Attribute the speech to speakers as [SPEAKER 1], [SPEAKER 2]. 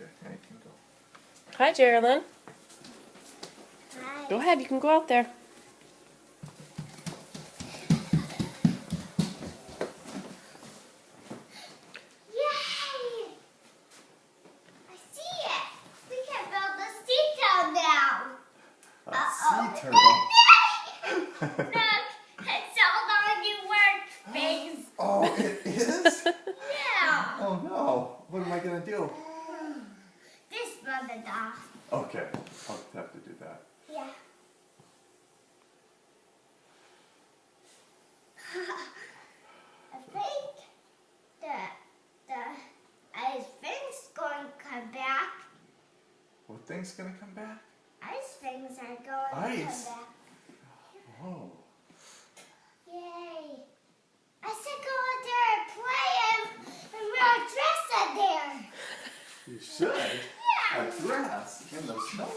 [SPEAKER 1] Okay, now you can go.
[SPEAKER 2] Hi, Geraldine.
[SPEAKER 3] Hi.
[SPEAKER 2] Go ahead, you can go out there.
[SPEAKER 3] Yay! I see it. We can build a sea turtle now.
[SPEAKER 1] A sea turtle?
[SPEAKER 3] Look, it's all on your work face.
[SPEAKER 1] Oh, it is?
[SPEAKER 3] Yeah.
[SPEAKER 1] Oh no. What am I going to do?
[SPEAKER 3] This one the dog.
[SPEAKER 1] Okay, I'll have to do that.
[SPEAKER 3] Yeah. I think the ice thing's going to come back.
[SPEAKER 1] What thing's going to come back?
[SPEAKER 3] Ice things are going to
[SPEAKER 1] Ice?
[SPEAKER 3] come back.
[SPEAKER 1] Oh.
[SPEAKER 3] Yay. I should go out there and play and wear a dress out there.
[SPEAKER 1] You should?
[SPEAKER 3] Yeah.
[SPEAKER 1] A dress in the snow?